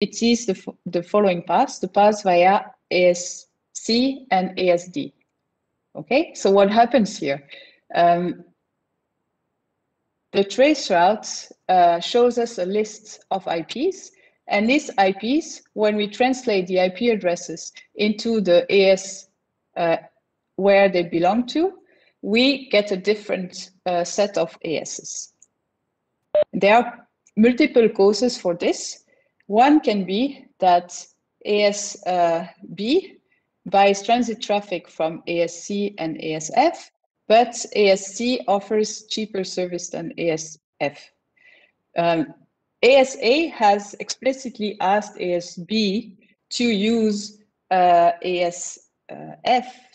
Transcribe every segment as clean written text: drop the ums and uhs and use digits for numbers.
it sees the following paths, the paths via ASC and ASD. Okay, so what happens here? The trace route shows us a list of IPs, and these IPs, when we translate the IP addresses into the AS where they belong to, we get a different set of ASs. There are multiple causes for this. One can be that ASB buys transit traffic from ASC and ASF, but ASC offers cheaper service than ASF. ASA has explicitly asked ASB to use ASF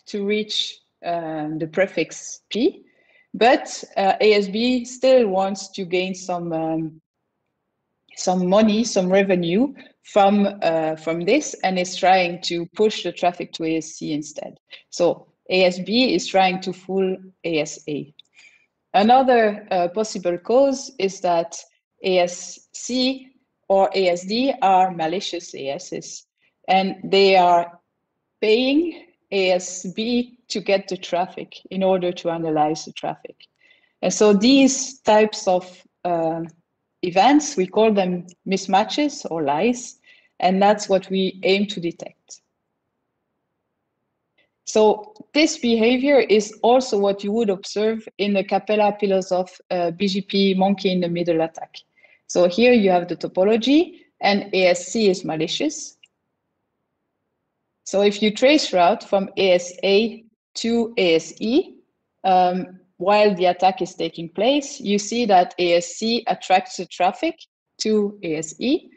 to reach the prefix P, but ASB still wants to gain some money, some revenue from this, and is trying to push the traffic to ASC instead. So ASB is trying to fool ASA. Another possible cause is that ASC or ASD are malicious ASs, and they are paying ASB to get the traffic in order to analyze the traffic. And so these types of events, we call them mismatches or lies, and that's what we aim to detect. So this behavior is also what you would observe in the Capella pillars of BGP monkey in the middle attack. So here you have the topology, and ASC is malicious. So if you trace route from ASA to ASE, while the attack is taking place, you see that ASC attracts the traffic to ASE,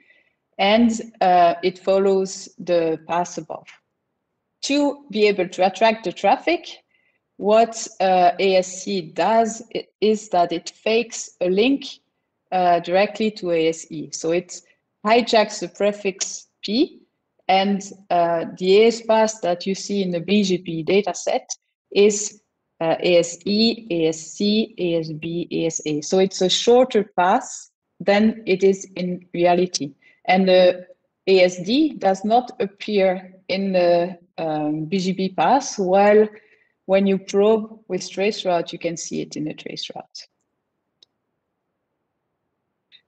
and it follows the path above. To be able to attract the traffic, what ASC does is that it fakes a link directly to ASE. So it hijacks the prefix P, and the AS path that you see in the BGP dataset is ASE, ASC, ASB, ASA. So it's a shorter path than it is in reality. And the ASD does not appear in the BGP path, while when you probe with traceroute, you can see it in the traceroute.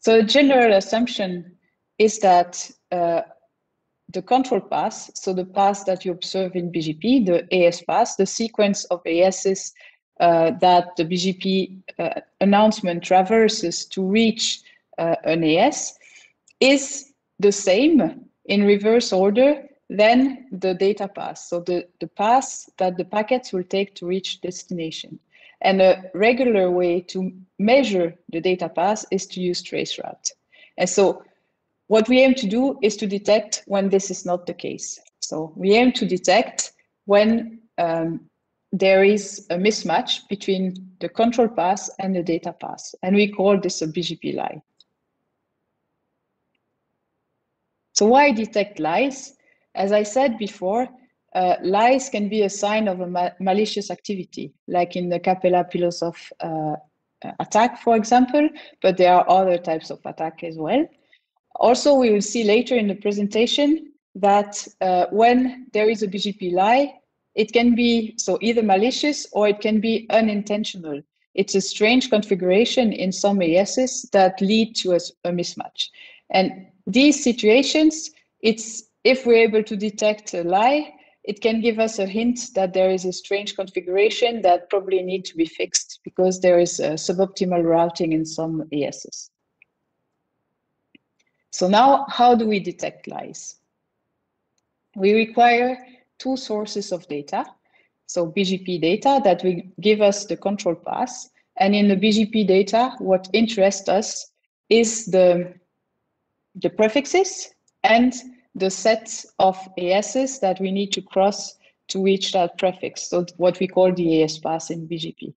So the general assumption is that the control path, so the path that you observe in BGP, the AS path, the sequence of ASs that the BGP announcement traverses to reach an AS, is the same in reverse order than the data path, so the path that the packets will take to reach destination. And a regular way to measure the data path is to use traceroute. And so what we aim to do is to detect when this is not the case. So we aim to detect when there is a mismatch between the control path and the data path, and we call this a BGP lie. So why detect lies? As I said before, lies can be a sign of a malicious activity, like in the Capella pillars of attack, for example, but there are other types of attack as well. Also, we will see later in the presentation that when there is a BGP lie, it can be either malicious or it can be unintentional. It's a strange configuration in some ASs that lead to a mismatch. And these situations, if we're able to detect a lie, it can give us a hint that there is a strange configuration that probably needs to be fixed because there is a suboptimal routing in some ASs. So now, how do we detect lies? We require two sources of data. So BGP data that will give us the control path. And in the BGP data, what interests us is the prefixes and the set of ASs that we need to cross to reach that prefix. So what we call the AS path in BGP.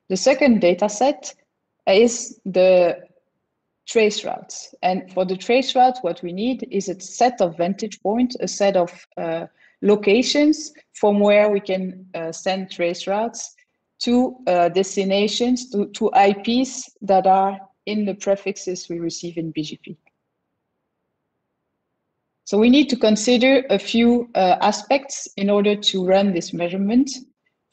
The second data set is the trace routes. And for the trace route, what we need is a set of vantage points, a set of locations from where we can send trace routes to destinations, to IPs that are in the prefixes we receive in BGP. So we need to consider a few aspects in order to run this measurement.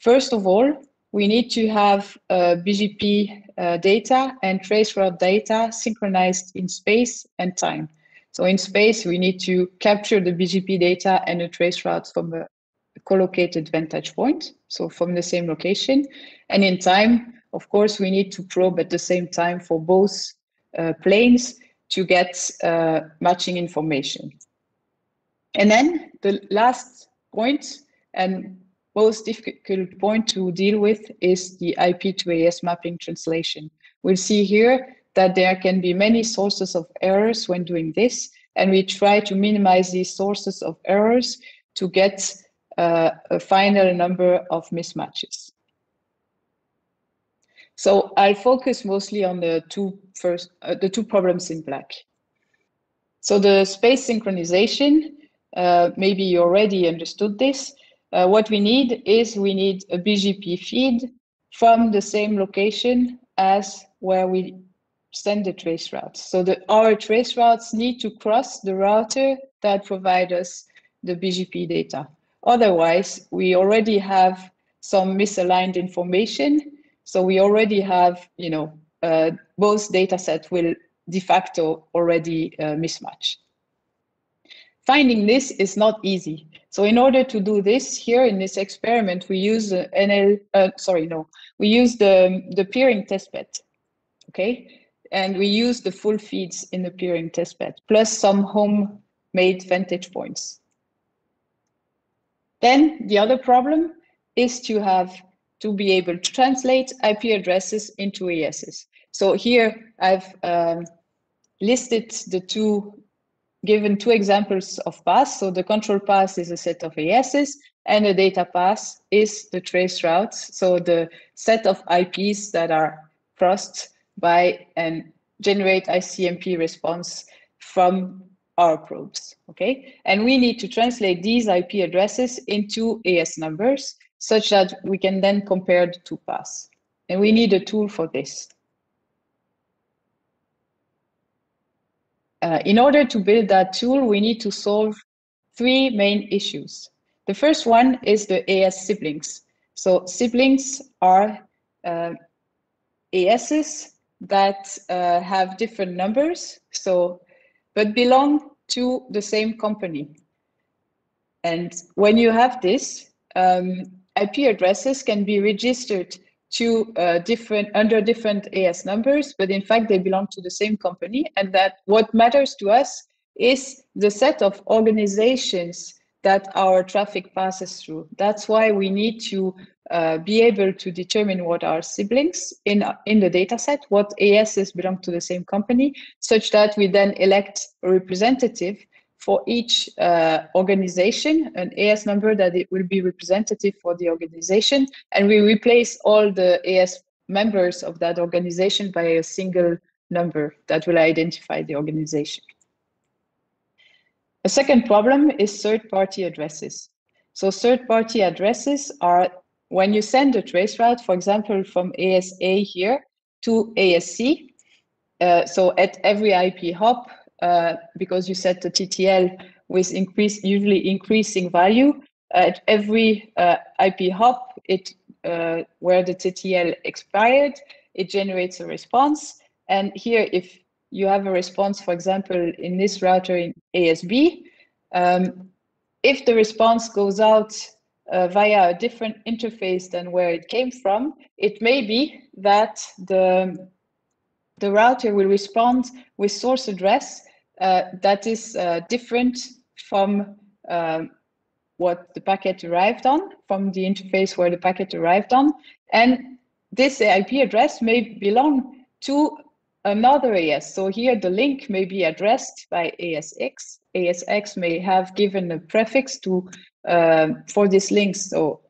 First of all, we need to have BGP data and traceroute data synchronized in space and time. So in space, we need to capture the BGP data and the traceroute from a collocated vantage point, so from the same location. And in time, of course, we need to probe at the same time for both planes to get matching information. And then the last point and most difficult point to deal with is the IP to AS mapping translation. We'll see here that there can be many sources of errors when doing this, and we try to minimize these sources of errors to get a final number of mismatches. So I'll focus mostly on the two problems in black. So the space synchronization, maybe you already understood this. What we need is we need a BGP feed from the same location as where we send the trace routes. So our trace routes need to cross the router that provides us the BGP data. Otherwise, we already have some misaligned information. So we already have, both data sets will de facto already mismatch. Finding this is not easy. So in order to do this here in this experiment, we use we use the peering testbed, okay? And we use the full feeds in the peering testbed, plus some homemade vantage points. Then the other problem is to be able to translate IP addresses into ASs. So here I've listed given two examples of paths. So the control path is a set of ASs, and the data path is the trace routes. So the set of IPs that are crossed by and generate ICMP response from our probes, okay? And we need to translate these IP addresses into AS numbers such that we can then compare the two paths. And we need a tool for this. In order to build that tool, we need to solve three main issues. The first one is the AS siblings. So siblings are ASs that have different numbers, but belong to the same company. And when you have this, IP addresses can be registered to under different AS numbers, but in fact they belong to the same company. And that what matters to us is the set of organizations that our traffic passes through. That's why we need to be able to determine what are siblings in the data set, what ASs belong to the same company, such that we then elect a representative for each organization, an AS number that it will be representative for the organization, and we replace all the AS members of that organization by a single number that will identify the organization. A second problem is third-party addresses. So third-party addresses are when you send a traceroute, for example, from ASA here to ASC. So at every IP hop, because you set the TTL with usually increasing value, at every IP hop, where the TTL expired, it generates a response. And here, if you have a response, for example, in this router in ASB, if the response goes out via a different interface than where it came from, it may be that the router will respond with source address that is different from what the packet arrived on, from the interface where the packet arrived on. And this IP address may belong to another AS. So here the link may be addressed by ASX. ASX may have given a prefix to for this link,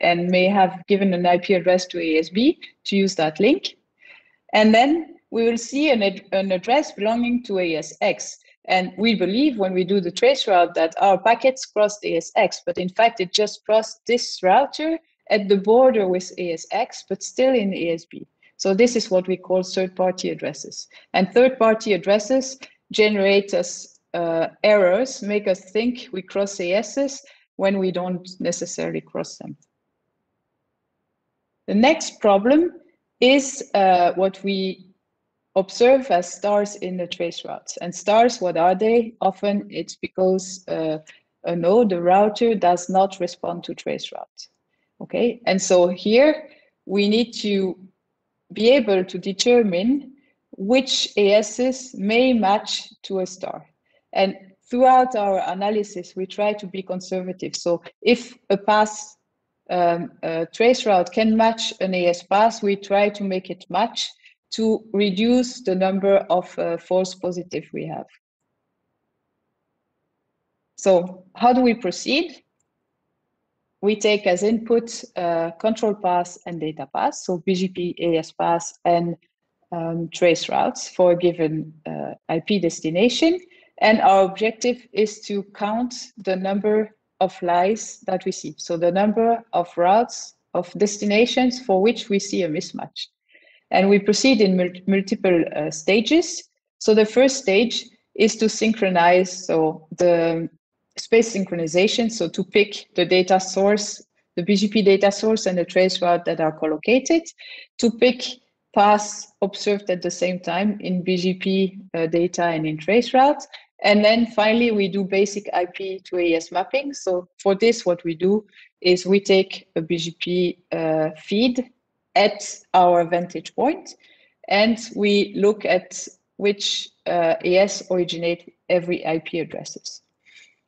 and may have given an IP address to ASB to use that link. And then we will see an address belonging to ASX. And we believe when we do the trace route that our packets crossed ASX, but in fact, it just crossed this router at the border with ASX, but still in ASB. So this is what we call third-party addresses. And third-party addresses generate us errors make us think we cross ASs when we don't necessarily cross them. The next problem is what we observe as stars in the trace routes. And stars, what are they? Often it's because a node, the router, does not respond to trace routes. Okay, and so here we need to be able to determine which ASs may match to a star. And throughout our analysis, we try to be conservative. So if a path, a trace route can match an AS path, we try to make it match to reduce the number of false positives we have. So how do we proceed? We take as input control paths and data paths, so BGP, AS paths, and trace routes for a given IP destination. And our objective is to count the number of lies that we see. So the number of routes, of destinations for which we see a mismatch. And we proceed in multiple stages. So the first stage is to synchronize, so the space synchronization, so to pick the data source, the BGP data source and the trace route that are collocated, to pick paths observed at the same time in BGP data and in trace routes. And then finally, we do basic IP to AS mapping. So for this, what we do is we take a BGP feed at our vantage point, and we look at which AS originate every IP addresses.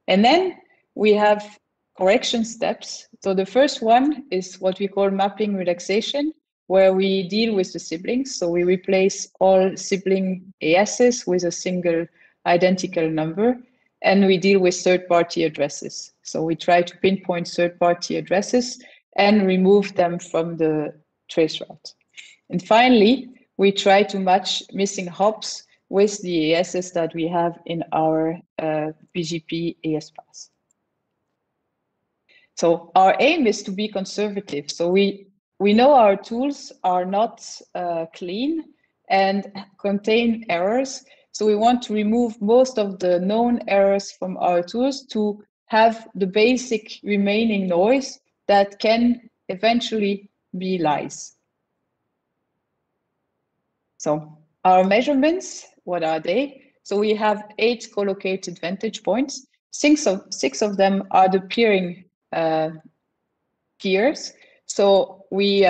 And then we have correction steps. So the first one is what we call mapping relaxation, where we deal with the siblings. So we replace all sibling ASs with a single identical number, and we deal with third-party addresses. So we try to pinpoint third-party addresses and remove them from the trace route. And finally, we try to match missing hops with the ASs that we have in our BGP AS path. So our aim is to be conservative. So we know our tools are not clean and contain errors. So we want to remove most of the known errors from our tools to have the basic remaining noise that can eventually be lies. So our measurements, what are they? So we have 8 collocated vantage points. Six of them are the peering peers. So we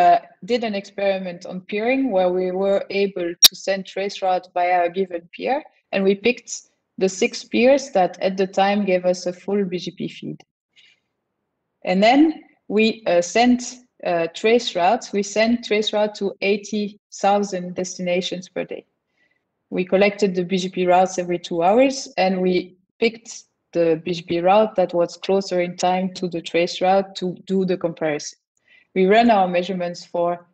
did an experiment on peering where we were able to send trace route via a given peer, and we picked the 6 peers that at the time gave us a full BGP feed. And then we sent trace routes. We sent trace route to 80,000 destinations per day. We collected the BGP routes every 2 hours, and we picked the BGP route that was closer in time to the trace route to do the comparison. We ran our measurements for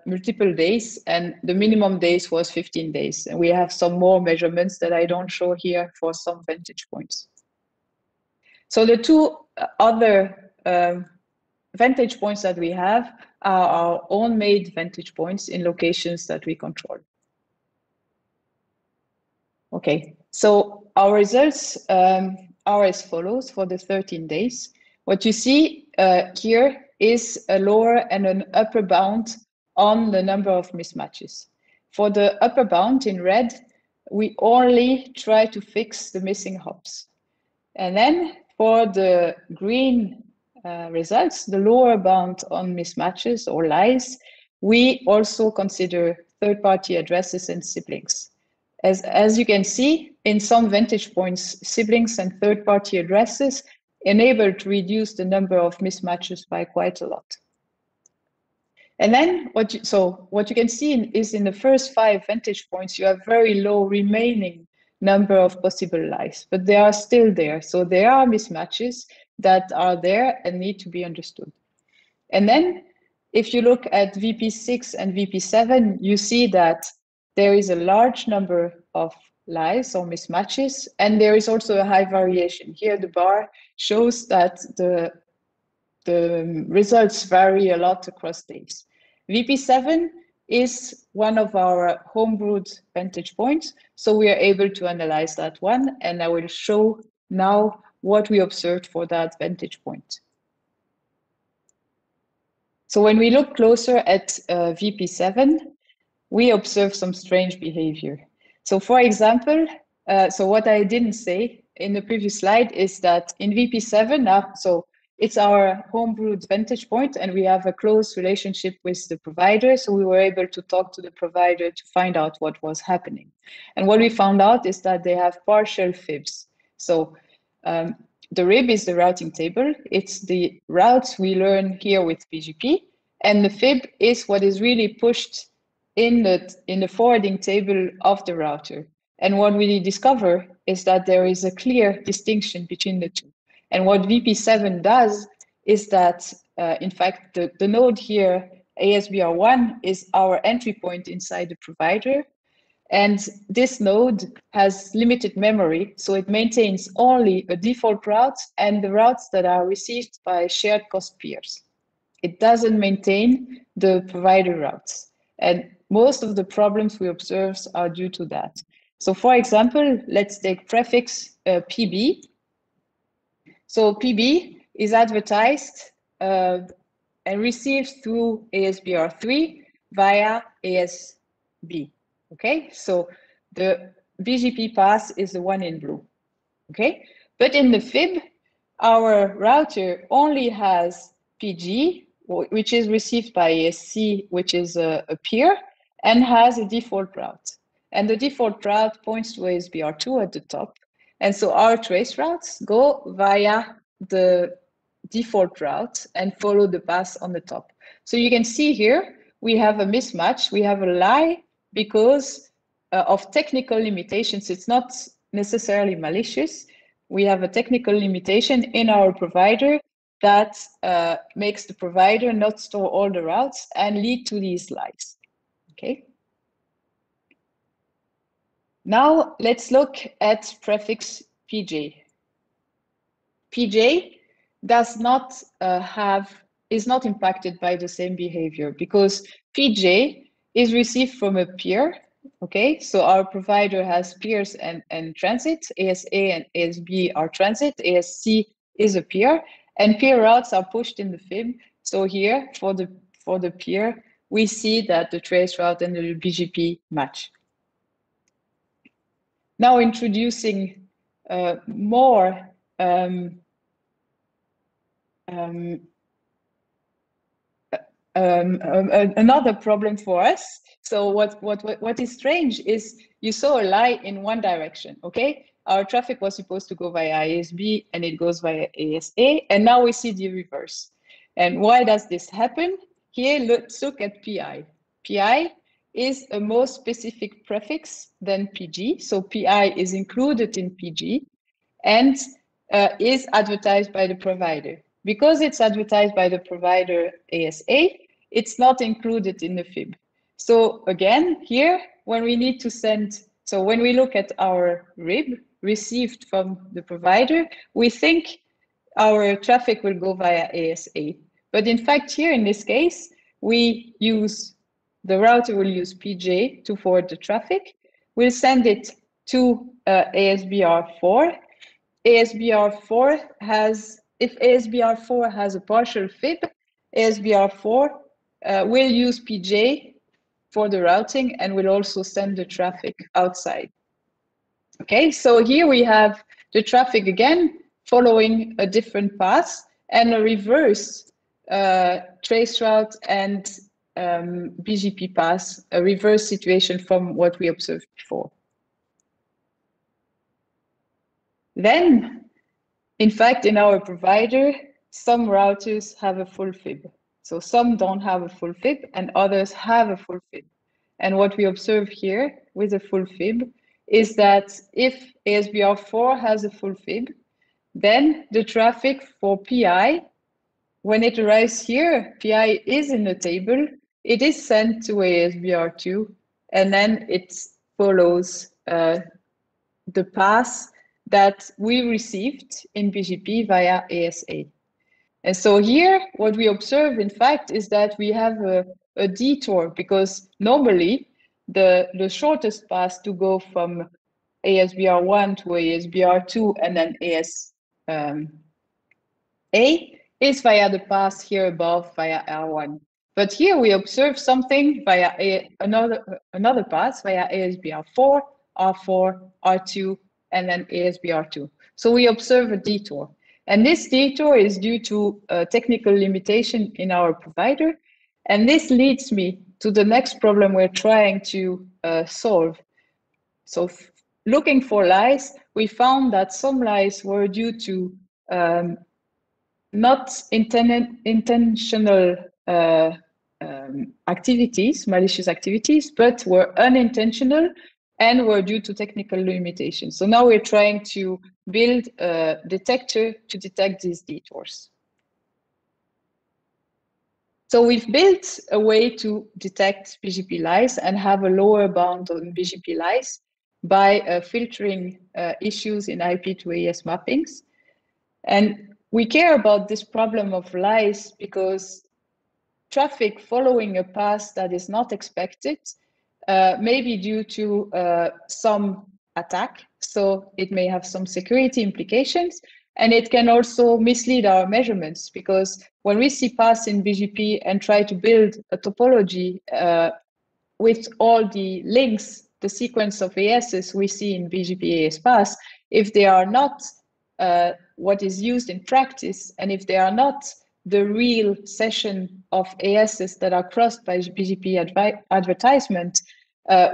multiple days, and the minimum days was 15 days. And we have some more measurements that I don't show here for some vantage points. So the 2 other vantage points that we have are our own made vantage points in locations that we control. Okay, so our results are as follows for the 13 days. What you see here is a lower and an upper bound on the number of mismatches. For the upper bound in red, we only try to fix the missing hops. And then for the green results, the lower bound on mismatches or lies, we also consider third-party addresses and siblings. As you can see, in some vantage points, siblings and third-party addresses enable to reduce the number of mismatches by quite a lot. And then what you can see is in the first 5 vantage points, you have very low remaining number of possible lies, but they are still there. So there are mismatches that are there and need to be understood. And then if you look at VP6 and VP7, you see that there is a large number of lies or mismatches, and there is also a high variation. Here the bar shows that the results vary a lot across days. VP7 is one of our homebrewed vantage points. So we are able to analyze that one, and I will show now what we observed for that vantage point. So when we look closer at VP7, we observe some strange behavior. So for example, so what I didn't say in the previous slide is that in VP7, so it's our homebrewed vantage point, and we have a close relationship with the provider. So we were able to talk to the provider to find out what was happening. And what we found out is that they have partial fibs. So the RIB is the routing table. It's the routes we learn here with BGP. And the fib is what is really pushed in the forwarding table of the router. And what we discover is that there is a clear distinction between the two. And what VP7 does is that, in fact, the node here, ASBR1, is our entry point inside the provider. And this node has limited memory, so it maintains only a default route and the routes that are received by shared cost peers. It doesn't maintain the provider routes. And most of the problems we observe are due to that. So for example, let's take prefix PB. So PB is advertised and received through ASBR3 via ASB. Okay, so the BGP pass is the one in blue. Okay, but in the fib, our router only has PG, which is received by ASC, which is a peer, and has a default route. And the default route points to ASBR2 at the top. And so our trace routes go via the default route and follow the path on the top. So you can see here, we have a mismatch, we have a lie because of technical limitations. It's not necessarily malicious. We have a technical limitation in our provider that makes the provider not store all the routes and lead to these lies. Okay. Now let's look at prefix PJ. PJ does not is not impacted by the same behavior because PJ is received from a peer. Okay, so our provider has peers and transit. ASA and ASB are transit. ASC is a peer, and peer routes are pushed in the fib. So here, for the peer, we see that the trace route and the BGP match. Now introducing more another problem for us. So what is strange is you saw a lie in one direction, okay? Our traffic was supposed to go via ASB and it goes via ASA, and now we see the reverse. And why does this happen? Here, let's look at PI. PI is a more specific prefix than PG. So PI is included in PG and is advertised by the provider. Because it's advertised by the provider ASA, it's not included in the fib. So again, here, when we need to send, so when we look at our RIB received from the provider, we think our traffic will go via ASA. But in fact, here in this case, we use, the router will use PJ to forward the traffic. We'll send it to ASBR4. ASBR4 has, if ASBR4 has a partial fib, ASBR4 will use PJ for the routing and will also send the traffic outside. Okay, so here we have the traffic again following a different path and a reverse trace route and BGP path, a reverse situation from what we observed before. Then, in fact, in our provider, some routers have a full fib. So some don't have a full fib and others have a full fib. And what we observe here with a full fib is that if ASBR4 has a full fib, then the traffic for PI, when it arrives here, PI is in the table, it is sent to ASBR2, and then it follows the path that we received in BGP via ASA. And so here, what we observe, in fact, is that we have a detour, because normally the shortest path to go from ASBR1 to ASBR2 and then A is via the path here above via R1. But here we observe something via another path via ASBR4, R4, R2, and then ASBR2. So we observe a detour. And this detour is due to a technical limitation in our provider. And this leads me to the next problem we're trying to solve. So looking for lies, we found that some lies were due to not intentional activities, malicious activities, but were unintentional and were due to technical limitations. So now we're trying to build a detector to detect these detours. So we've built a way to detect BGP lies and have a lower bound on BGP lies by filtering issues in IP to AES mappings. And we care about this problem of lies because traffic following a path that is not expected may be due to some attack. So it may have some security implications, and it can also mislead our measurements, because when we see paths in BGP and try to build a topology with all the links, the sequence of ASs we see in BGP AS paths, if they are not what is used in practice, and if they are not the real session of ASs that are crossed by BGP advertisement,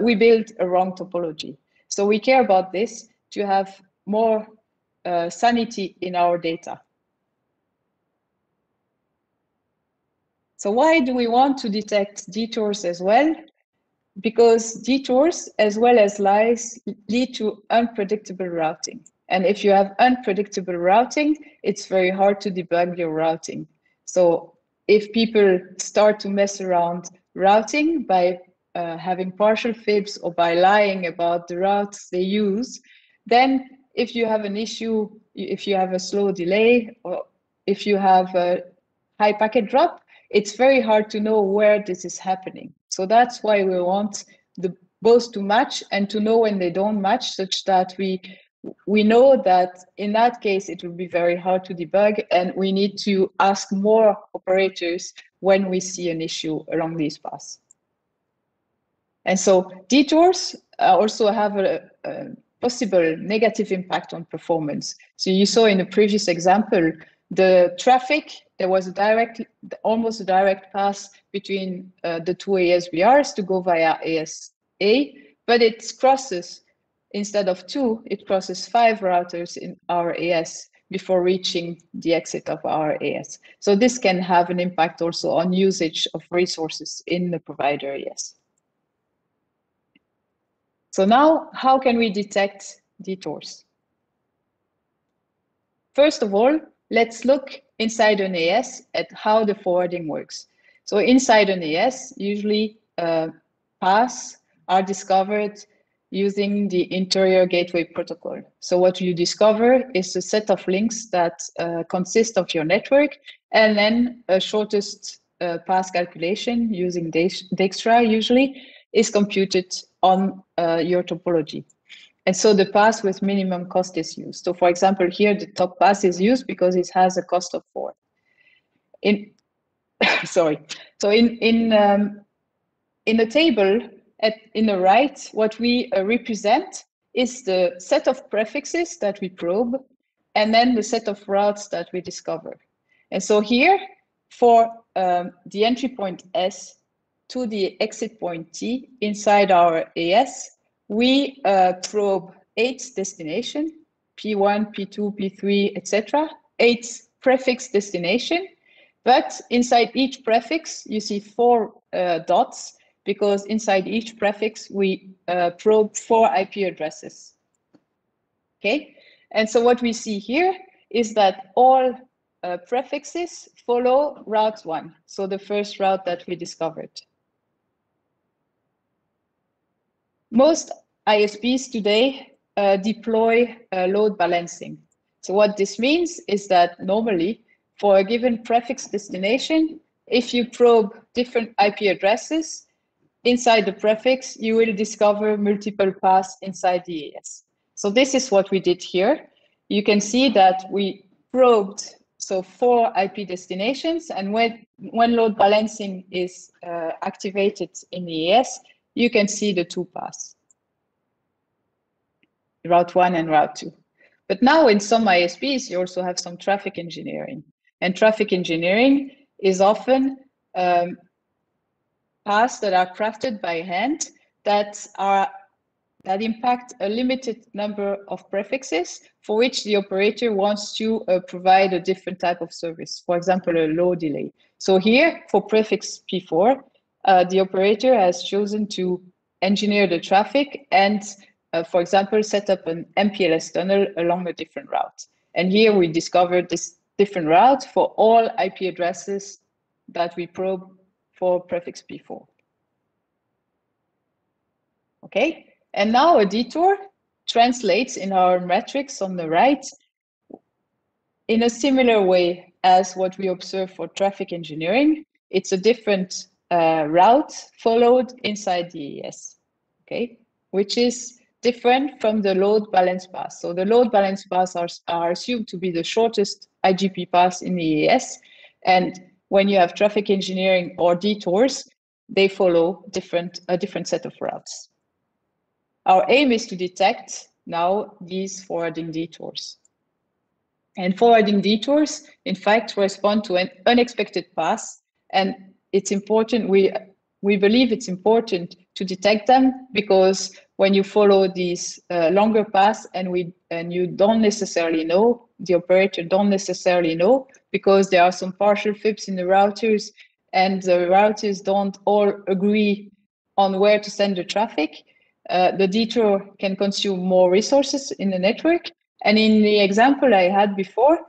we build a wrong topology. So we care about this to have more sanity in our data. So why do we want to detect detours as well? Because detours, as well as lies, lead to unpredictable routing. And if you have unpredictable routing, it's very hard to debug your routing. So if people start to mess around routing by having partial fibs or by lying about the routes they use, then if you have an issue, if you have a slow delay, or if you have a high packet drop, it's very hard to know where this is happening. So that's why we want both to match and to know when they don't match, such that we know that in that case, it will be very hard to debug, and we need to ask more operators when we see an issue along these paths. And so detours also have a possible negative impact on performance. So you saw in the previous example, the traffic, there was almost a direct path between the two ASBRs to go via ASA, but it crosses, instead of 2, it crosses 5 routers in our AS before reaching the exit of our AS. So this can have an impact also on usage of resources in the provider AS. So now, how can we detect detours? First of all, let's look inside an AS at how the forwarding works. So inside an AS, usually paths are discovered using the interior gateway protocol. So what you discover is a set of links that consist of your network, and then a shortest path calculation using Dijkstra usually is computed on your topology. And so the path with minimum cost is used. So for example, here the top path is used because it has a cost of 4. Sorry. So in the table in the right, what we represent is the set of prefixes that we probe, and then the set of routes that we discover. And so here, for the entry point S to the exit point T inside our AS, we probe 8 destinations, P1, P2, P3, etc. 8 prefix destination, but inside each prefix, you see 4 dots, because inside each prefix, we probe 4 IP addresses. Okay, and so what we see here is that all prefixes follow route 1, so the first route that we discovered. Most ISPs today deploy load balancing. So what this means is that normally for a given prefix destination, if you probe different IP addresses inside the prefix, you will discover multiple paths inside the AES. So this is what we did here. You can see that we probed 4 IP destinations, and when load balancing is activated in the AES, you can see the 2 paths, route 1 and route 2. But now in some ISPs, you also have some traffic engineering. And traffic engineering is often paths that are crafted by hand that impact a limited number of prefixes for which the operator wants to provide a different type of service, for example, a low delay. So here, for prefix P4, the operator has chosen to engineer the traffic and, for example, set up an MPLS tunnel along a different route. And here we discovered this different route for all IP addresses that we probe for prefix P4. Okay, and now a detour translates in our metrics on the right in a similar way as what we observe for traffic engineering. It's a different route followed inside the AES, okay, which is different from the load balance path. So the load balance paths are assumed to be the shortest IGP paths in the AES, and when you have traffic engineering or detours, they follow a different set of routes. Our aim is to detect now these forwarding detours. And forwarding detours, in fact, correspond to an unexpected path, and it's important, we believe it's important to detect them, because when you follow these longer paths and you don't necessarily know, the operator don't necessarily know, because there are some partial FIPS in the routers and the routers don't all agree on where to send the traffic, the detour can consume more resources in the network. And in the example I had before,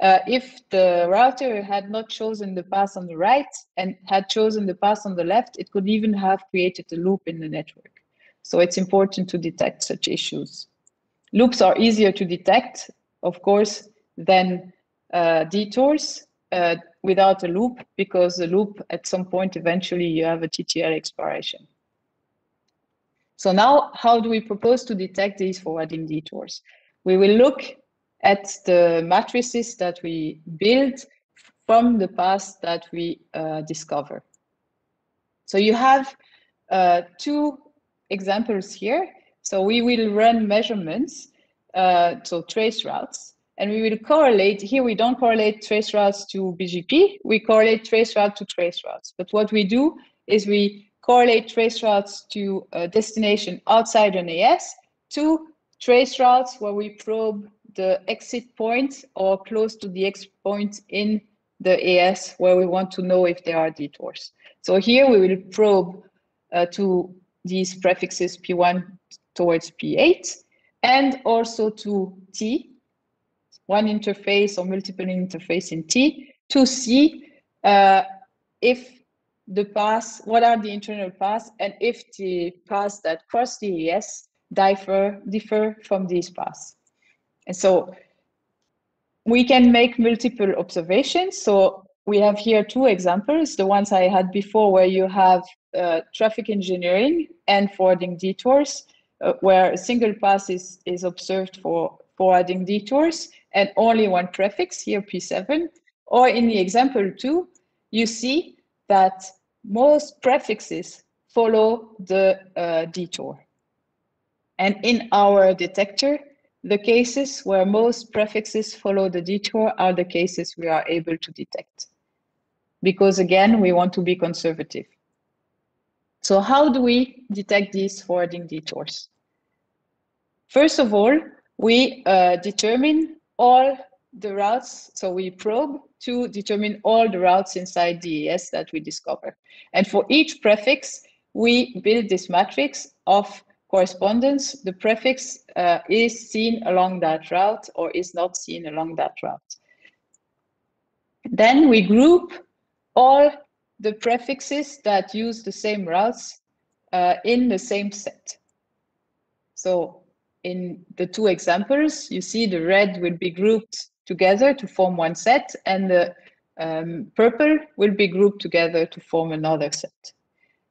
if the router had not chosen the path on the right and had chosen the path on the left, it could even have created a loop in the network. So it's important to detect such issues. Loops are easier to detect, of course, than detours without a loop, because the loop at some point eventually you have a TTL expiration. So now, how do we propose to detect these forwarding detours? We will look at the matrices that we build from the paths that we discover. So you have 2 examples here. So we will run measurements, so trace routes, and we will correlate. Here we don't correlate trace routes to BGP, we correlate trace route to trace routes. But what we do is we correlate trace routes to a destination outside an AS to trace routes where we probe the exit point or close to the exit point in the AS where we want to know if there are detours. So here we will probe to these prefixes P1 towards P8 and also to T, one interface or multiple interface in T, to see if the paths, what are the internal paths, and if the paths that cross the AS differ from these paths. And so we can make multiple observations. So we have here 2 examples, the ones I had before, where you have traffic engineering and forwarding detours, where a single path is observed for forwarding detours and only one prefix, here P7. Or in the example 2, you see that most prefixes follow the detour. And in our detector, the cases where most prefixes follow the detour are the cases we are able to detect. Because again, we want to be conservative. So how do we detect these forwarding detours? First of all, we determine all the routes. So we probe to determine all the routes inside the AES that we discover. And for each prefix, we build this matrix of correspondence. The prefix is seen along that route or is not seen along that route. Then we group all the prefixes that use the same routes in the same set. So in the 2 examples, you see the red will be grouped together to form one set, and the purple will be grouped together to form another set.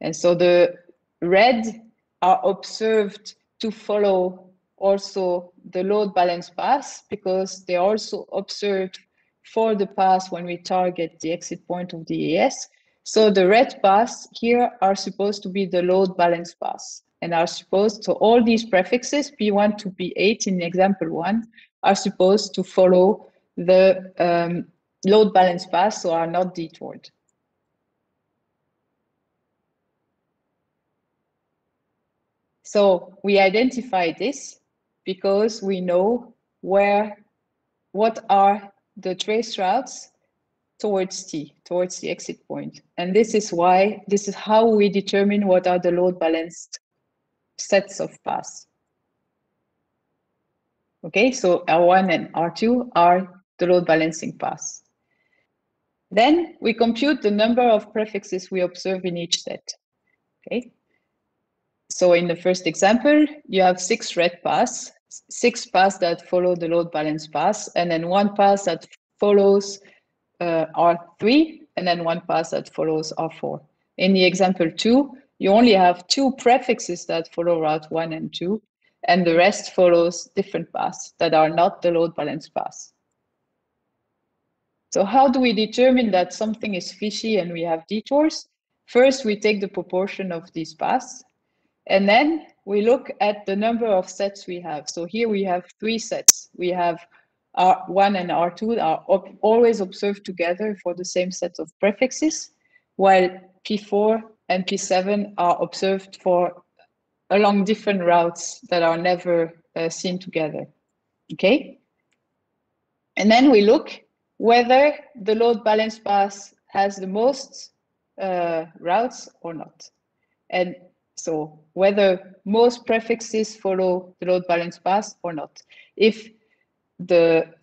And so the red are observed to follow also the load balance path because they are also observed for the path when we target the exit point of the AES. So the red paths here are supposed to be the load balance paths and are supposed to, all these prefixes, P1 to P8 in example 1, are supposed to follow the load balance path, so are not detoured. So we identify this because we know what are the trace routes towards T, towards the exit point. And this is how we determine what are the load balanced sets of paths. Okay, so R1 and R2 are the load balancing paths. Then we compute the number of prefixes we observe in each set. Okay. So in the first example, you have 6 red paths, 6 paths that follow the load balance path, and then 1 path that follows R3, and then 1 path that follows R4. In the example 2, you only have 2 prefixes that follow route 1 and 2, and the rest follows different paths that are not the load balance paths. So how do we determine that something is fishy and we have detours? First, we take the proportion of these paths, and then we look at the number of sets we have. So here we have 3 sets. We have R1 and R2 are always observed together for the same set of prefixes, while P4 and P7 are observed along different routes that are never seen together. Okay? And then we look whether the load balance path has the most routes or not. And so whether most prefixes follow the load balance path or not. If the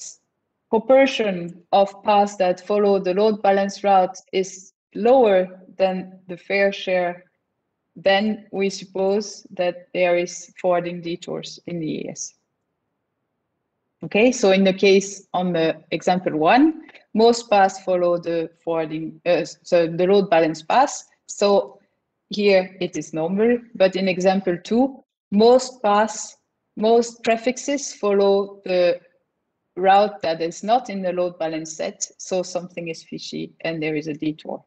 proportion of paths that follow the load balance route is lower than the fair share, then we suppose that there is forwarding detours in the AES. Okay, so in the case on the example 1, most paths follow the forwarding, so the load balance path. So here it is normal, but in example 2, most prefixes follow the route that is not in the load balance set, so something is fishy and there is a detour.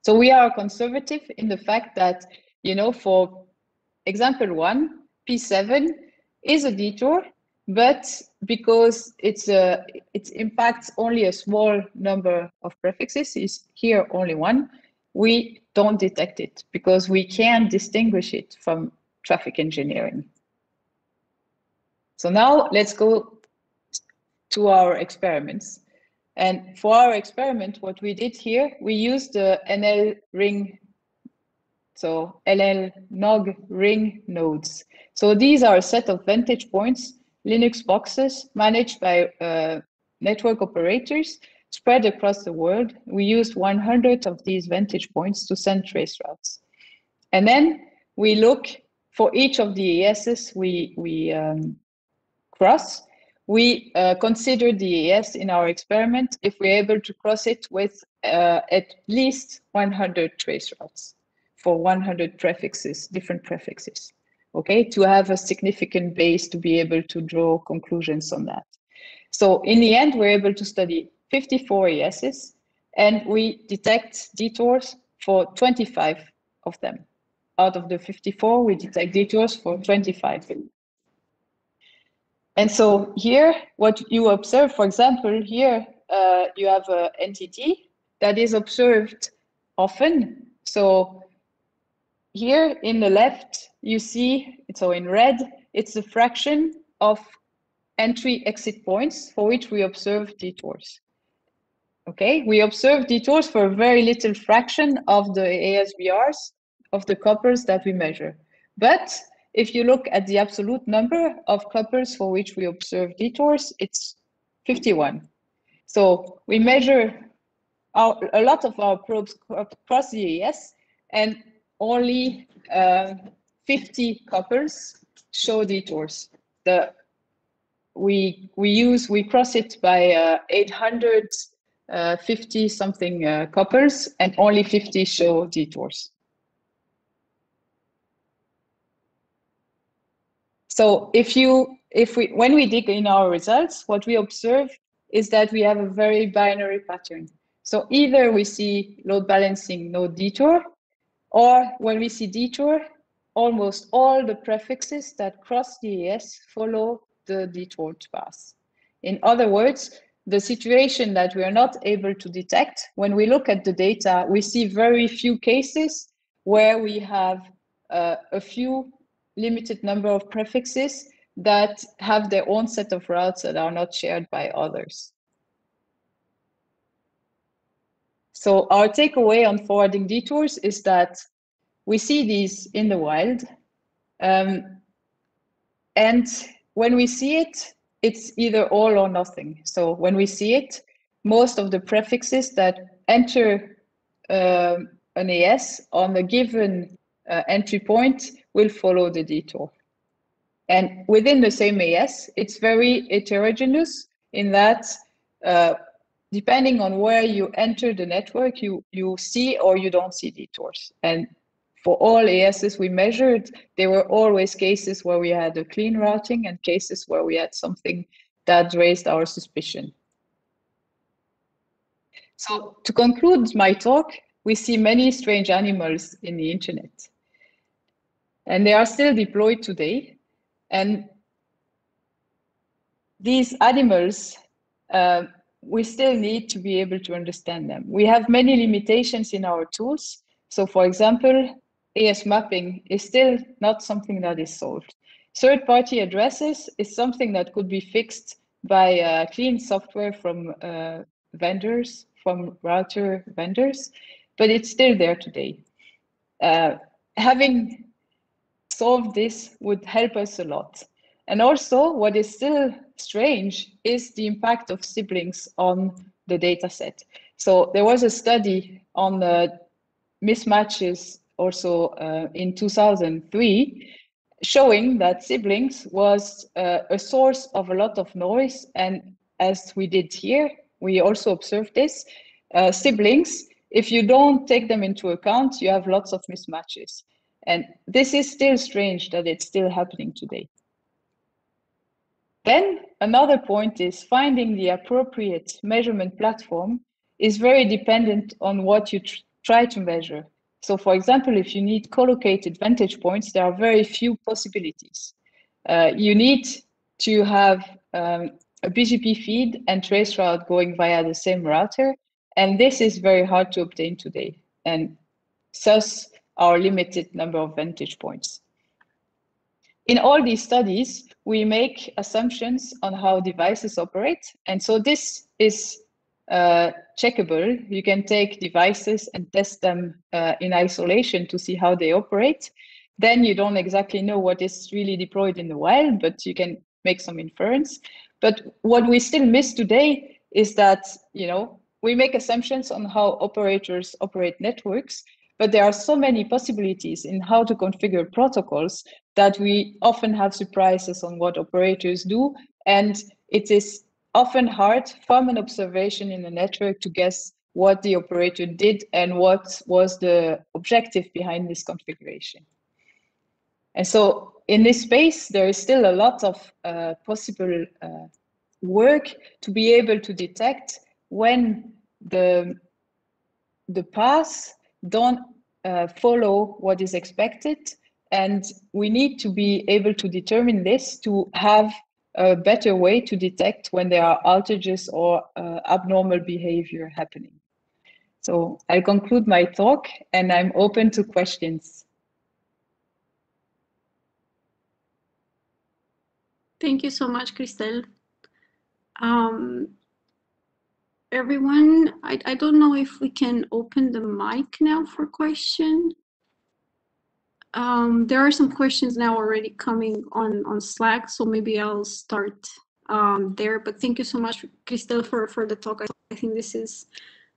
So we are conservative in the fact that, for example 1, P7 is a detour, but because it impacts only a small number of prefixes, is here only 1, we don't detect it because we can distinguish it from traffic engineering. So now let's go to our experiments. And for our experiment, what we did here, we used the NL ring, so LL nog ring nodes. So these are a set of vantage points, Linux boxes managed by network operators spread across the world. We used 100 of these vantage points to send trace routes. And then we look for each of the AESs we cross. We consider the AES in our experiment if we're able to cross it with at least 100 trace routes for 100 prefixes, different prefixes, okay, to have a significant base to be able to draw conclusions on that. So in the end, we're able to study 54 AESs, and we detect detours for 25 of them. Out of the 54, we detect detours for 25. And so here, what you observe, for example, here you have an entity that is observed often. So here in the left, you see, so in red, it's the fraction of entry-exit points for which we observe detours. Okay, we observe detours for a very little fraction of the ASBRs, of the couples that we measure. But if you look at the absolute number of couples for which we observe detours, it's 51. So we measure a lot of our probes across the AES, and only 50 couples show detours. We cross it by 800 50 something couples, and only 50 show detours. So when we dig in our results, what we observe is that we have a very binary pattern. So either we see load balancing, no detour, or when we see detour, almost all the prefixes that cross the AS follow the detoured path. In other words, the situation that we are not able to detect, when we look at the data, we see very few cases where we have a few limited number of prefixes that have their own set of routes that are not shared by others. So our takeaway on forwarding detours is that we see these in the wild. And when we see it, it's either all or nothing. So when we see it, most of the prefixes that enter an AS on a given entry point will follow the detour. And within the same AS, it's very heterogeneous in that depending on where you enter the network, you see or you don't see detours. And for all ASs we measured, there were always cases where we had a clean routing and cases where we had something that raised our suspicion. So to conclude my talk, we see many strange animals in the internet. And they are still deployed today. And these animals, we still need to be able to understand them. We have many limitations in our tools. So for example, AS mapping is still not something that is solved. Third-party addresses is something that could be fixed by clean software from vendors, from router vendors, but it's still there today. Having solved this would help us a lot. And also, what is still strange is the impact of siblings on the data set. So there was a study on the mismatches also in 2003, showing that siblings was a source of a lot of noise. And as we did here, we also observed this. Siblings, if you don't take them into account, you have lots of mismatches. And this is still strange that it's still happening today. Then another point is finding the appropriate measurement platform is very dependent on what you try to measure. So for example, if you need collocated vantage points, there are very few possibilities. You need to have a BGP feed and traceroute going via the same router. And this is very hard to obtain today. And thus our limited number of vantage points. In all these studies, we make assumptions on how devices operate. And so this is checkable. You can take devices and test them in isolation to see how they operate. Then you don't exactly know what is really deployed in the wild, but you can make some inference. But what we still miss today is that, we make assumptions on how operators operate networks, but there are so many possibilities in how to configure protocols that we often have surprises on what operators do. And it is often hard from an observation in a network to guess what the operator did and what was the objective behind this configuration. And so in this space, there is still a lot of possible work to be able to detect when the paths don't follow what is expected. And we need to be able to determine this to have a better way to detect when there are outages or abnormal behavior happening. So I conclude my talk and I'm open to questions. Thank you so much, Christel. Everyone, I don't know if we can open the mic now for question. There are some questions now already coming on Slack, so maybe I'll start there. But thank you so much, Christel, for the talk. I think this is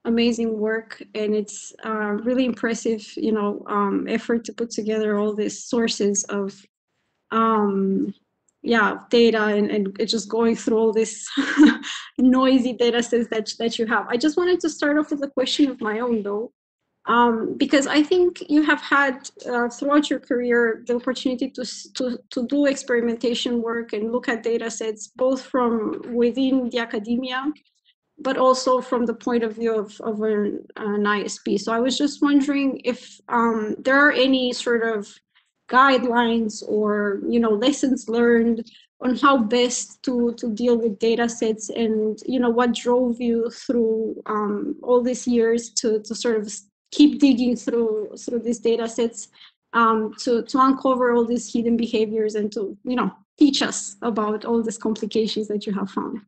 amazing work, and it's really impressive, effort to put together all these sources of data and just going through all this noisy data sets that you have. I just wanted to start off with a question of my own, though, because I think you have had throughout your career the opportunity to do experimentation work and look at data sets both from within the academia, but also from the point of view of an ISP. So I was just wondering if there are any sort of guidelines or lessons learned on how best to deal with data sets, and what drove you through all these years to sort of keep digging through these data sets to uncover all these hidden behaviors and to teach us about all these complications that you have found.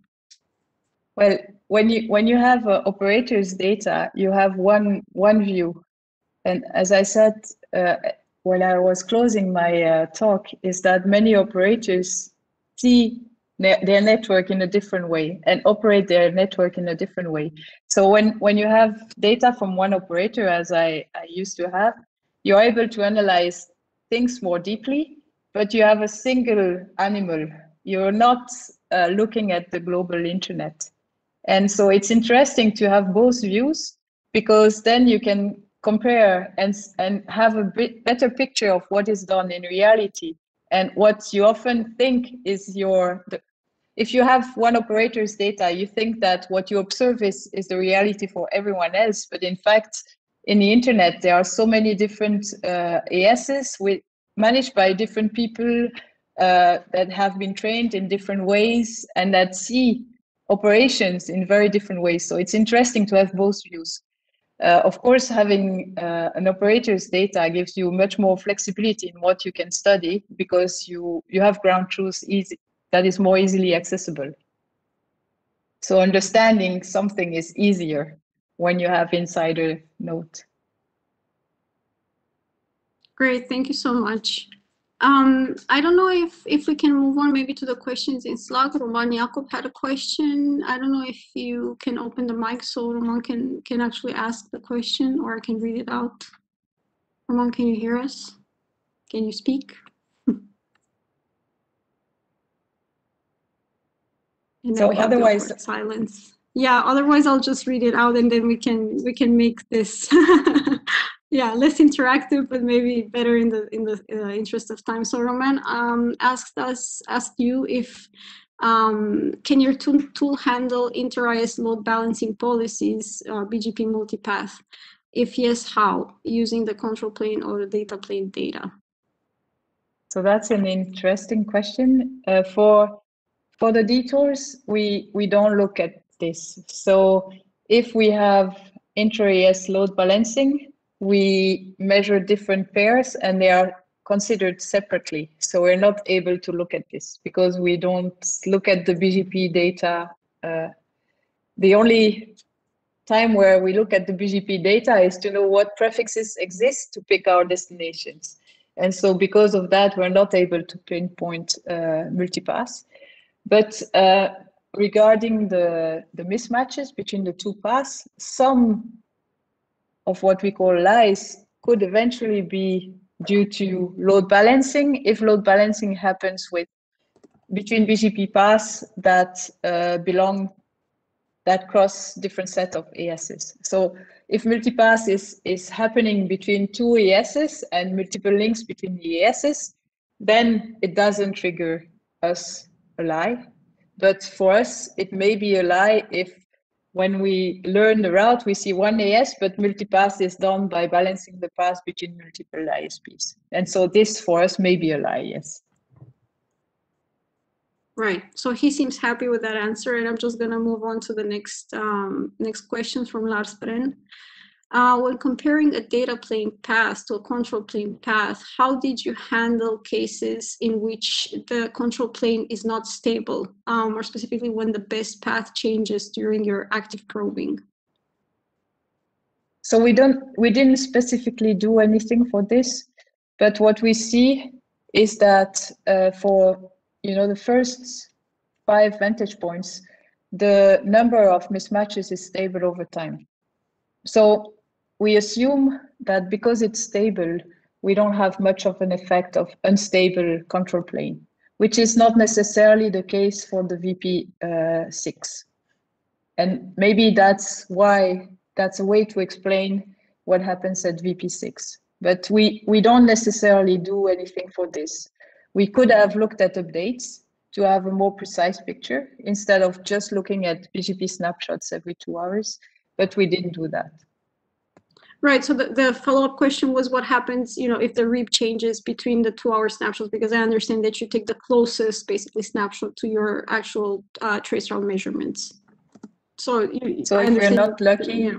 Well, when you have operators data, you have one view, and as I said when I was closing my talk, is that many operators see their network in a different way and operate their network in a different way. So when you have data from one operator, as I used to have, you're able to analyze things more deeply, but you have a single animal. You're not looking at the global internet. And so it's interesting to have both views, because then you can compare and have a bit better picture of what is done in reality. And what you often think is if you have one operator's data, you think that what you observe is the reality for everyone else. But in fact, in the internet, there are so many different ASs managed by different people that have been trained in different ways and that see operations in very different ways. So it's interesting to have both views. Of course, having an operator's data gives you much more flexibility in what you can study, because you have ground truth that is more easily accessible. So understanding something is easier when you have insider note. Great, thank you so much. I don't know if we can move on maybe to the questions in Slack. Roman Jakob had a question. I don't know if you can open the mic so Roman can actually ask the question, or I can read it out. Roman, can you hear us? Can you speak? And then so we have otherwise, silence. Yeah, otherwise I'll just read it out and then we can make this yeah, less interactive, but maybe better in the interest of time. So Roman asked you if can your tool handle inter-IS load balancing policies, BGP multipath? If yes, how? Using the control plane or the data plane data? So that's an interesting question. For the detours, we don't look at this. So if we have intra-AS load balancing, we measure different pairs and they are considered separately. So we're not able to look at this because we don't look at the BGP data. The only time where we look at the BGP data is to know what prefixes exist to pick our destinations. And so because of that, we're not able to pinpoint multipass. But regarding the mismatches between the two paths, some of what we call lies could eventually be due to load balancing, if load balancing happens between BGP paths that cross different set of ASs. So if multipass is happening between two ASs and multiple links between the ASs, then it doesn't trigger us a lie. But for us, it may be a lie if when we learn the route, we see one AS, but multipass is done by balancing the path between multiple ISPs. And so this for us may be a lie, yes. Right. So he seems happy with that answer, and I'm just going to move on to the next question from Lars Bren. When comparing a data plane path to a control plane path, how did you handle cases in which the control plane is not stable, or specifically when the best path changes during your active probing? So we didn't specifically do anything for this, but what we see is that for the first 5 vantage points, the number of mismatches is stable over time. So we assume that because it's stable, we don't have much of an effect of unstable control plane, which is not necessarily the case for the VP6. And maybe that's why that's a way to explain what happens at VP6. But we don't necessarily do anything for this. We could have looked at updates to have a more precise picture instead of just looking at BGP snapshots every 2 hours, but we didn't do that. Right. So the follow-up question was what happens, if the reap changes between the 2-hour snapshots, because I understand that you take the closest basically snapshot to your actual trace route measurements. So if we're not lucky,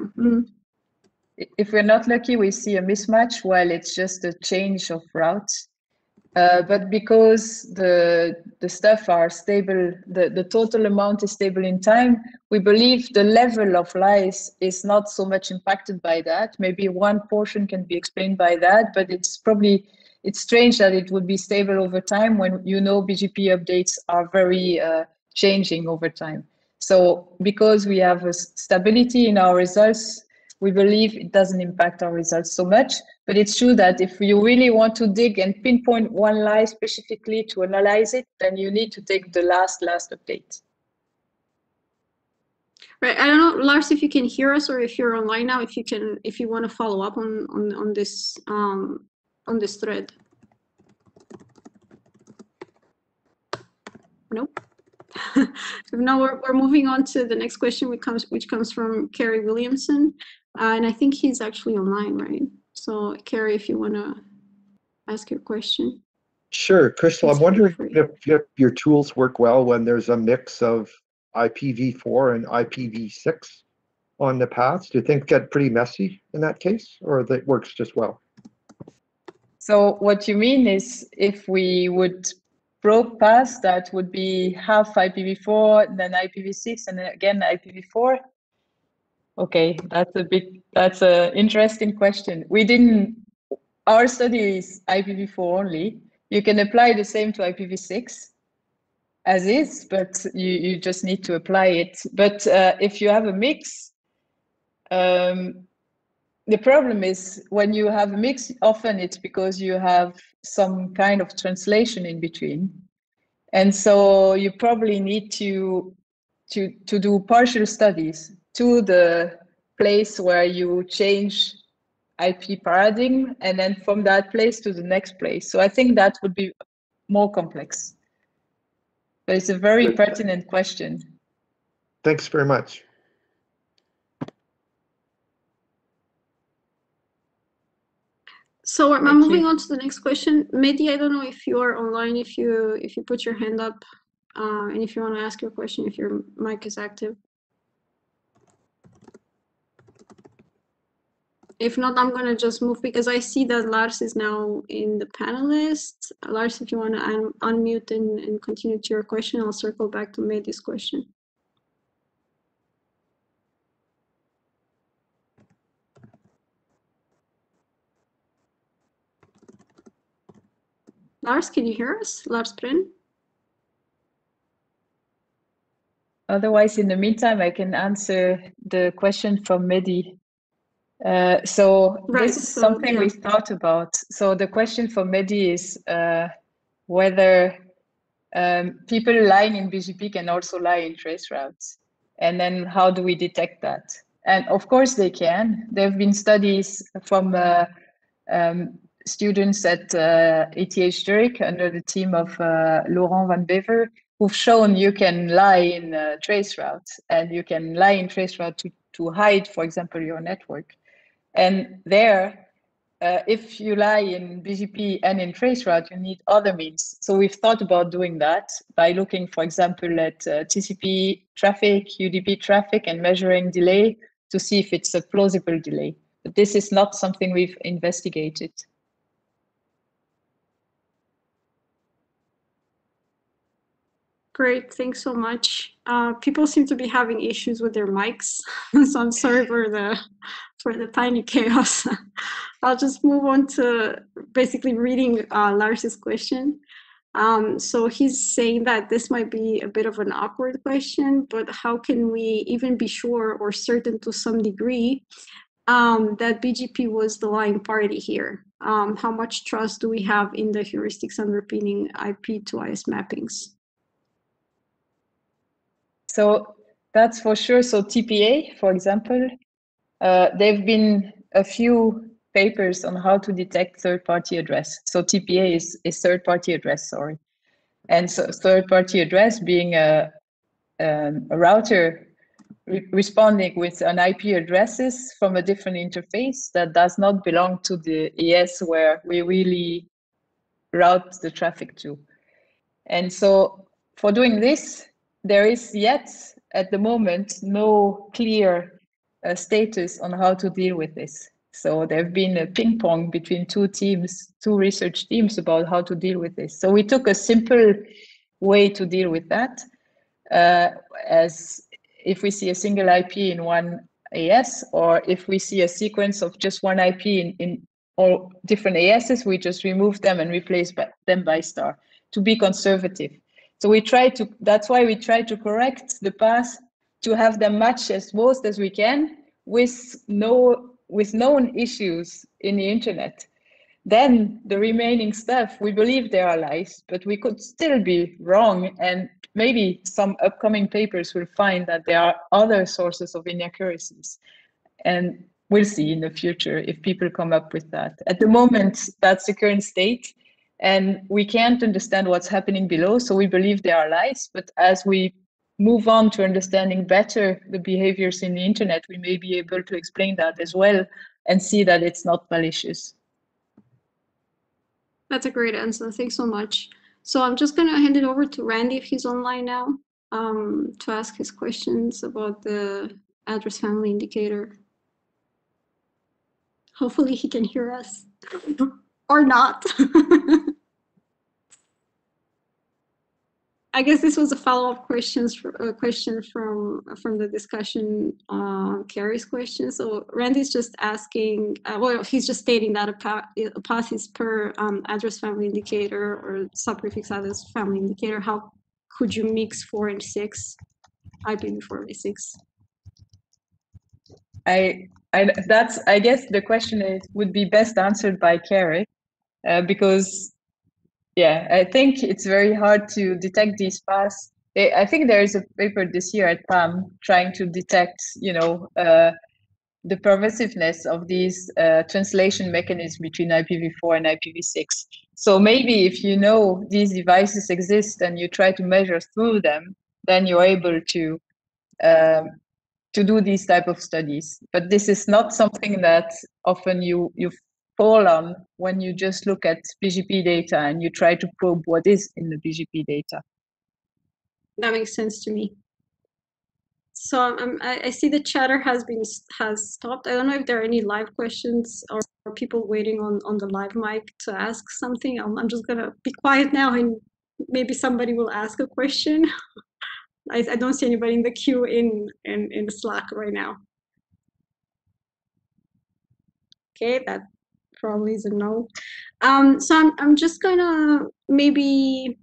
if we're not lucky, we see a mismatch while it's just a change of routes. But because the stuff are stable, the total amount is stable in time, we believe the level of lies is not so much impacted by that. Maybe one portion can be explained by that, but it's strange that it would be stable over time when BGP updates are very changing over time. So because we have a stability in our results, we believe it doesn't impact our results so much. But it's true that if you really want to dig and pinpoint one lie specifically to analyze it, then you need to take the last update. Right. I don't know, Lars, if you can hear us or if you're online now, if you want to follow up on this thread. Nope. No, we're moving on to the next question, which comes from Kerry Williamson, and I think he's actually online, right? So, Kerry, if you want to ask your question. Sure, Christel. I'm wondering if your tools work well when there's a mix of IPv4 and IPv6 on the paths. Do you think get pretty messy in that case, or that works just well? So what you mean is if we would probe paths that would be half IPv4, then IPv6, and then again IPv4? Okay, that's an interesting question. Our study is IPv4 only. You can apply the same to IPv6 as is, but you just need to apply it. But if you have a mix, the problem is when you have a mix, often it's because you have some kind of translation in between. And so you probably need to do partial studies to the place where you change IP paradigm, and then from that place to the next place. So I think that would be more complex. But it's a very pertinent question. Thanks very much. So I'm moving on to the next question. Mehdi, I don't know if you are online, if you put your hand up, and if you want to ask your question, if your mic is active. If not, I'm going to just move because I see that Lars is now in the panelist. Lars, if you want to unmute and continue to your question, I'll circle back to Mehdi's question. Lars, can you hear us? Lars Brenn? Otherwise, in the meantime, I can answer the question from Mehdi. This is something we thought about. So the question from Mehdi is whether people lying in BGP can also lie in trace routes. And then how do we detect that? And of course they can. There have been studies from students at ETH Zurich under the team of Laurent Van Bever, who've shown you can lie in trace routes, and you can lie in trace route to hide, for example, your network. And there, if you lie in BGP and in traceroute, you need other means. So we've thought about doing that by looking, for example, at TCP traffic, UDP traffic, and measuring delay to see if it's a plausible delay. But this is not something we've investigated. Great, thanks so much. People seem to be having issues with their mics, so I'm sorry for the tiny chaos. I'll just move on to basically reading Lars's question. So he's saying that this might be a bit of an awkward question, but how can we even be sure or certain to some degree that BGP was the lying party here? How much trust do we have in the heuristics underpinning IP to IS mappings? So That's for sure. So TPA, for example, there've been a few papers on how to detect third-party address. So TPA is third-party address, sorry. And so third-party address being a router responding with an IP addresses from a different interface that does not belong to the ES where we really route the traffic to. And so for doing this, there is yet at the moment no clear status on how to deal with this. So there have been a ping pong between two research teams about how to deal with this. So we took a simple way to deal with that, as if we see a single IP in one AS, or if we see a sequence of just one IP in all different ASs, we just remove them and replace them by star to be conservative. So we try to, that's why we try to correct the path to have them match as most as we can with known issues in the internet. Then the remaining stuff, we believe there are lies, but we could still be wrong. And maybe some upcoming papers will find that there are other sources of inaccuracies. And we'll see in the future if people come up with that. At the moment, that's the current state. And we can't understand what's happening below. So we believe there are lies. But as we move on to understanding better the behaviors in the internet, we may be able to explain that as well and see that it's not malicious. That's a great answer. Thanks so much. So I'm just going to hand it over to Randy if he's online now, to ask his questions about the address family indicator. Hopefully he can hear us or not. I guess this was a follow-up question from the discussion on Carrie's question. So Randy's just asking, well, he's just stating that a path is per address family indicator or subprefix address family indicator. How could you mix 4 and 6, IPv4 and 6? I guess the question would be best answered by Carrie, because yeah, I think it's very hard to detect these paths. I think there is a paper this year at PAM trying to detect, the pervasiveness of these translation mechanisms between IPv4 and IPv6. So maybe if you know these devices exist and you try to measure through them, then you're able to do these type of studies. But this is not something that often you fall on when you just look at BGP data and you try to probe what is in the BGP data. That makes sense to me. So I see the chatter has stopped. I don't know if there are any live questions or people waiting on the live mic to ask something. I'm just gonna be quiet now and maybe somebody will ask a question. I don't see anybody in the queue in the Slack right now. Okay, that probably is a no. So I'm just gonna maybe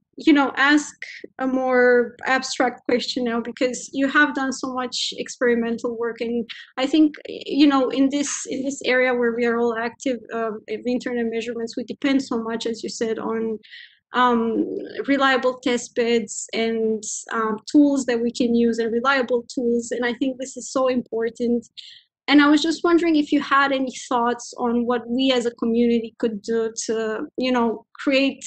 ask a more abstract question now, because you have done so much experimental work, and I think in this area where we are all active in internet measurements, we depend so much, as you said, on reliable test beds and tools that we can use, and reliable tools, and I think this is so important. And I was just wondering if you had any thoughts on what we as a community could do to, create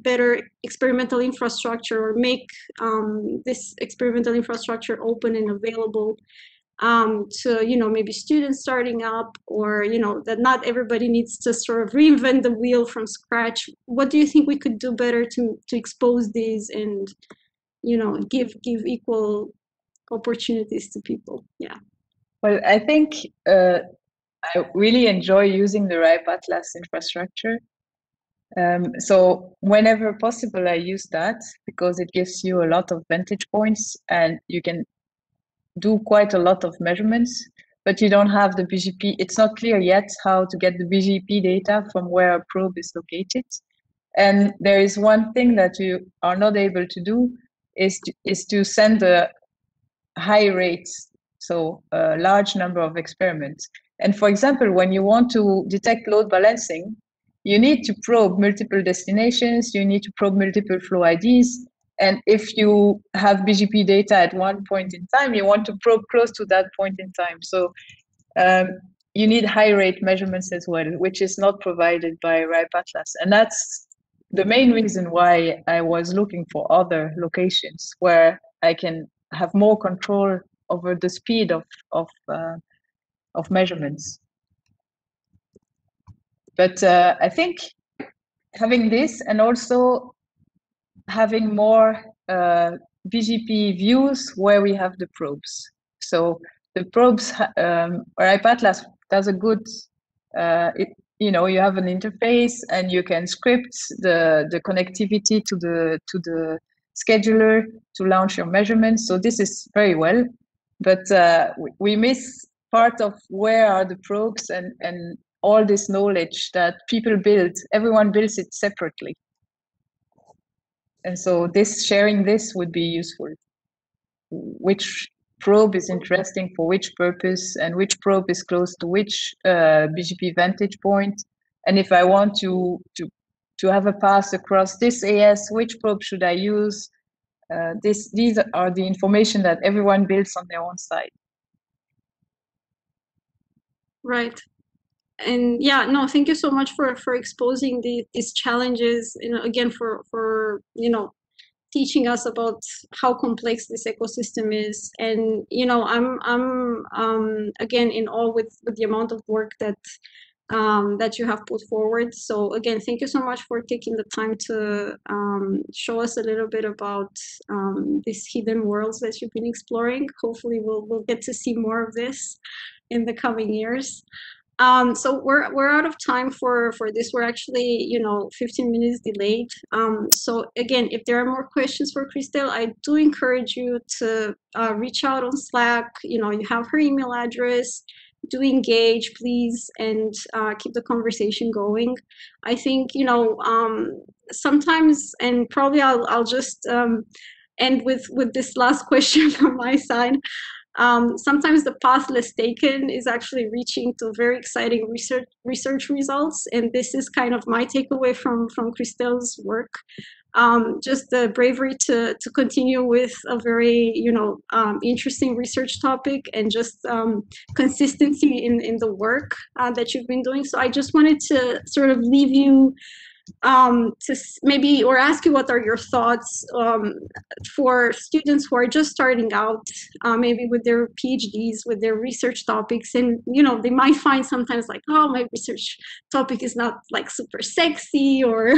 better experimental infrastructure, or make this experimental infrastructure open and available to, maybe students starting up, or, that not everybody needs to sort of reinvent the wheel from scratch. What do you think we could do better to expose these and, give equal opportunities to people? Yeah. Well, I think I really enjoy using the RIPE Atlas infrastructure. So whenever possible, I use that because it gives you a lot of vantage points and you can do quite a lot of measurements, but you don't have the BGP. It's not clear yet how to get the BGP data from where a probe is located. And there is one thing that you are not able to do is to send a high rates, so a large number of experiments. And for example, when you want to detect load balancing, you need to probe multiple destinations, you need to probe multiple flow IDs, And if you have BGP data at one point in time, you want to probe close to that point in time. So you need high rate measurements as well, which is not provided by RIPE Atlas. And that's the main reason why I was looking for other locations where I can have more control over the speed of measurements. But I think having this and also having more BGP views where we have the probes. So the probes, RIPE Atlas does a good, you know, you have an interface and you can script the connectivity to the scheduler to launch your measurements. So this is very well, but we miss part of where are the probes and all this knowledge that people build. Everyone builds it separately. And so sharing this would be useful. Which probe is interesting for which purpose and which probe is close to which BGP vantage point. And if I want to have a pass across this AS, which probe should I use? These are the information that everyone builds on their own side. Right. And yeah, no, thank you so much for exposing these challenges, you know, again, for you know, teaching us about how complex this ecosystem is. And you know, I'm again in awe with the amount of work that that you have put forward. So again, thank you so much for taking the time to show us a little bit about these hidden worlds that you've been exploring. Hopefully we'll get to see more of this in the coming years. So we're out of time for this. We're actually, you know, 15 minutes delayed. So again, if there are more questions for Christel, I do encourage you to reach out on Slack. You know, you have her email address. Do engage, please, and keep the conversation going. I think, you know, sometimes, and probably I'll just end with this last question from my side. Sometimes the path less taken is actually reaching to very exciting research results, and this is kind of my takeaway from Christel's work. Just the bravery to continue with a very, you know, interesting research topic, and just consistency in the work that you've been doing. So I just wanted to sort of leave you to maybe, or ask you, what are your thoughts for students who are just starting out, maybe with their PhDs, with their research topics, and you know, they might find sometimes like, oh, my research topic is not like super sexy, or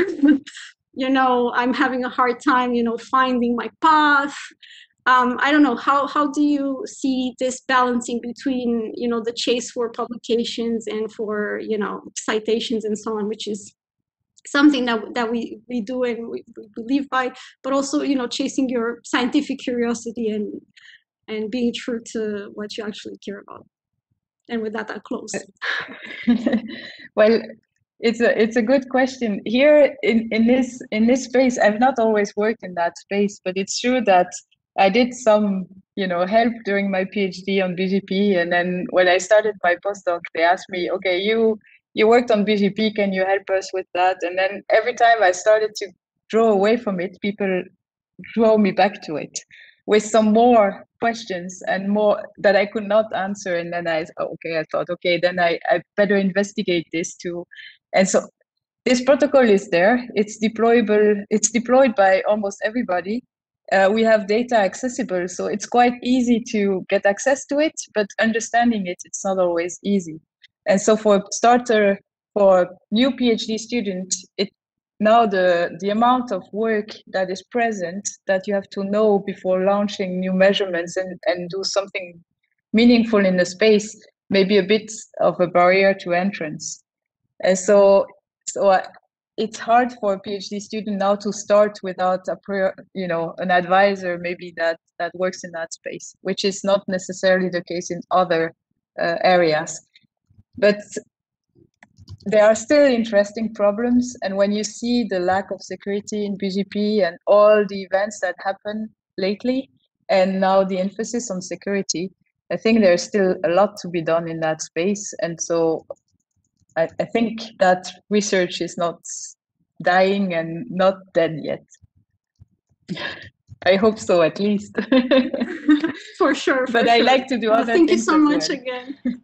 you know, I'm having a hard time, you know, finding my path. I don't know, how do you see this balancing between, you know, the chase for publications and for, you know, citations and so on, which is something that we do and we believe by, but also, you know, chasing your scientific curiosity and being true to what you actually care about. And with that, I'll close. Well, it's a good question. Here in this space, I've not always worked in that space, but it's true that I did some, you know, help during my PhD on BGP, and then when I started my postdoc, they asked me, okay, you worked on BGP, can you help us with that? And then every time I started to draw away from it, people draw me back to it with some more questions and more that I could not answer. And then I thought, okay, then I better investigate this too. And so this protocol is there. It's deployable. It's deployed by almost everybody. We have data accessible, so it's quite easy to get access to it, but understanding it, it's not always easy. And so for starter, for new PhD student, now the amount of work that is present that you have to know before launching new measurements and do something meaningful in the space may be a bit of a barrier to entrance. And so it's hard for a PhD student now to start without an advisor maybe that works in that space, which is not necessarily the case in other areas. But there are still interesting problems, and when you see the lack of security in BGP and all the events that happen lately, and now the emphasis on security, I think there's still a lot to be done in that space. And so I think that research is not dying and not dead yet. I hope so, at least. For sure. But I like to do other thank things you so as much well. again.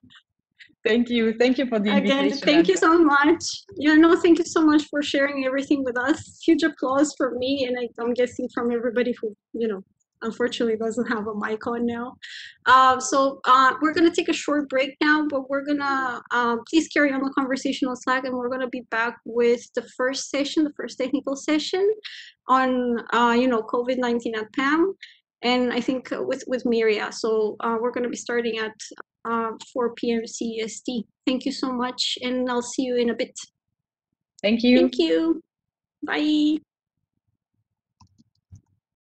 Thank you. Thank you for the invitation. Again, thank you so much. Thank you so much for sharing everything with us. Huge applause for me, and I'm guessing from everybody who, unfortunately doesn't have a mic on now. So we're going to take a short break now, but we're going to please carry on the conversation on Slack, and we're going to be back with the first session, the first technical session on, COVID-19 at PAM. And I think with Miria. So we're going to be starting at 4 p.m. CEST. Thank you so much, and I'll see you in a bit. Thank you. Thank you. Bye.